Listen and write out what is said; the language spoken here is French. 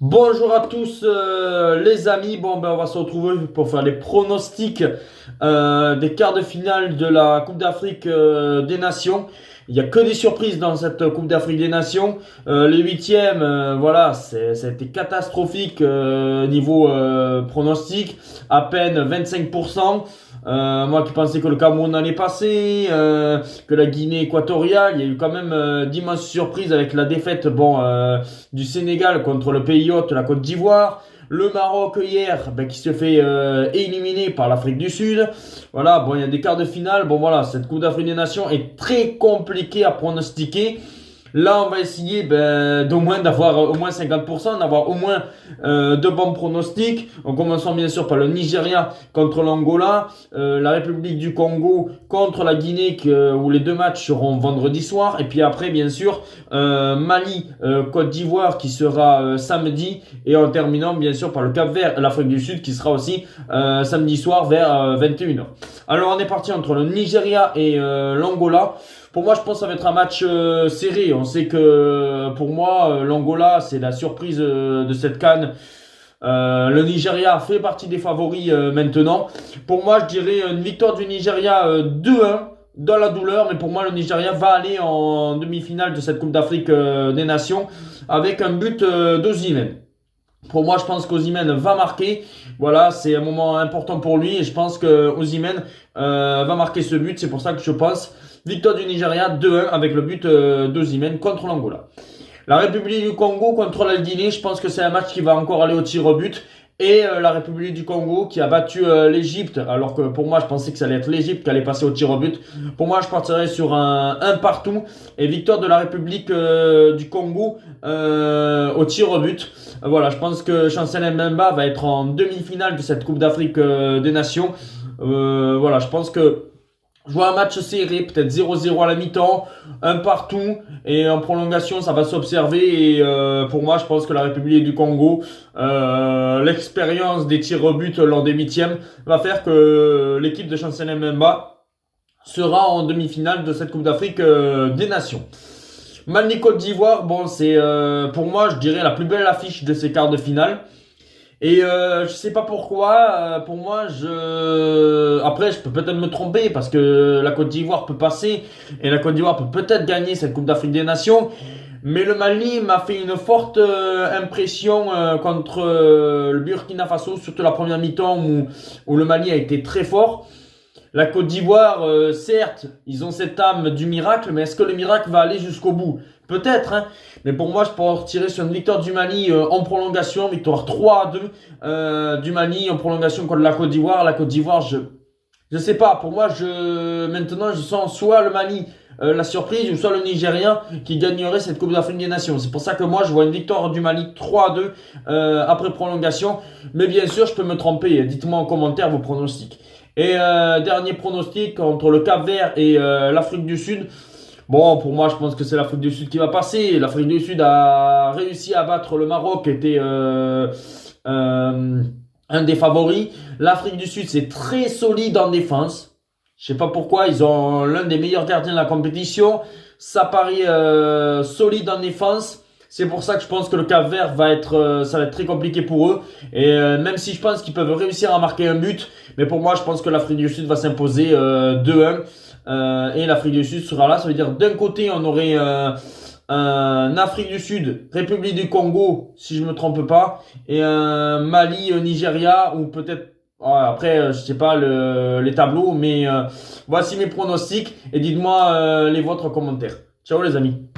Bonjour à tous les amis, on va se retrouver pour faire les pronostics des quarts de finale de la Coupe d'Afrique des Nations. Il n'y a que des surprises dans cette Coupe d'Afrique des Nations. Les huitièmes, voilà, ça a été catastrophique niveau pronostic, à peine 25%. Moi qui pensais que le Cameroun allait passer, que la Guinée équatoriale, il y a eu quand même d'immenses surprises avec la défaite du Sénégal contre le pays hôte, la Côte d'Ivoire. Le Maroc hier, qui se fait éliminer par l'Afrique du Sud. Voilà, il y a des quarts de finale. Voilà, cette Coupe d'Afrique des Nations est très compliquée à pronostiquer. Là, on va essayer d'au moins d'avoir au moins 50%, d'avoir au moins deux bons pronostics. En commençant bien sûr par le Nigeria contre l'Angola, la République du Congo contre la Guinée, où les deux matchs seront vendredi soir. Et puis après, bien sûr, Mali, Côte d'Ivoire qui sera samedi. Et en terminant bien sûr par le Cap-Vert, l'Afrique du Sud qui sera aussi samedi soir vers 21h. Alors on est parti entre le Nigeria et l'Angola. Pour moi, je pense que ça va être un match serré. On sait que pour moi, l'Angola, c'est la surprise de cette CAN. Le Nigeria fait partie des favoris maintenant. Pour moi, je dirais une victoire du Nigeria 2-1 dans la douleur. Mais pour moi, le Nigeria va aller en demi-finale de cette Coupe d'Afrique des Nations avec un but d'Osimhen. Pour moi, je pense qu'Osimhen va marquer. Voilà, c'est un moment important pour lui et je pense que Osimhen va marquer ce but. C'est pour ça que je pense victoire du Nigeria 2-1 avec le but d'Osimhen contre l'Angola. La République du Congo contre la Guinée, je pense que c'est un match qui va encore aller au tir au but. Et la République du Congo qui a battu l'Égypte, alors que pour moi je pensais que ça allait être l'Égypte qui allait passer au tir au but. Pour moi je partirais sur un partout et victoire de la République du Congo au tir au but. Voilà, je pense que Chancel Mbemba va être en demi-finale de cette Coupe d'Afrique des Nations. Voilà, je pense que je vois un match serré, peut-être 0-0 à la mi-temps, un partout, et en prolongation, ça va s'observer. Et pour moi, je pense que la République du Congo, l'expérience des tirs au but lors des huitièmes, va faire que l'équipe de Chancel Mbemba sera en demi-finale de cette Coupe d'Afrique des Nations. Mali Côte d'Ivoire, c'est pour moi, je dirais la plus belle affiche de ces quarts de finale. Et je sais pas pourquoi, pour moi, après je peux peut-être me tromper parce que la Côte d'Ivoire peut passer et la Côte d'Ivoire peut peut-être gagner cette Coupe d'Afrique des Nations. Mais le Mali m'a fait une forte impression contre le Burkina Faso, surtout la première mi-temps où le Mali a été très fort. La Côte d'Ivoire, certes, ils ont cette âme du miracle, mais est-ce que le miracle va aller jusqu'au bout? Peut-être, hein. Mais pour moi, je peux en retirer sur une victoire du Mali en prolongation, victoire 3-2 du Mali en prolongation contre la Côte d'Ivoire. La Côte d'Ivoire, je sais pas. Pour moi, maintenant, je sens soit le Mali la surprise ou soit le Nigérien qui gagnerait cette Coupe d'Afrique des Nations. C'est pour ça que moi, je vois une victoire du Mali 3-2 après prolongation. Mais bien sûr, je peux me tromper. Dites-moi en commentaire vos pronostics. Et dernier pronostic entre le Cap-Vert et l'Afrique du Sud. Pour moi, je pense que c'est l'Afrique du Sud qui va passer. L'Afrique du Sud a réussi à battre le Maroc, qui était un des favoris. L'Afrique du Sud, c'est très solide en défense. Je sais pas pourquoi, ils ont l'un des meilleurs gardiens de la compétition. Ça paraît solide en défense. C'est pour ça que je pense que le Cap-Vert ça va être très compliqué pour eux. Et même si je pense qu'ils peuvent réussir à marquer un but, mais pour moi, je pense que l'Afrique du Sud va s'imposer 2-1. Et l'Afrique du Sud sera là. Ça veut dire d'un côté, on aurait un Afrique du Sud, République du Congo, si je me trompe pas, et un Mali, Nigeria, ou peut-être après, je sais pas les tableaux, mais voici mes pronostics et dites-moi les vôtres en commentaire. Ciao les amis.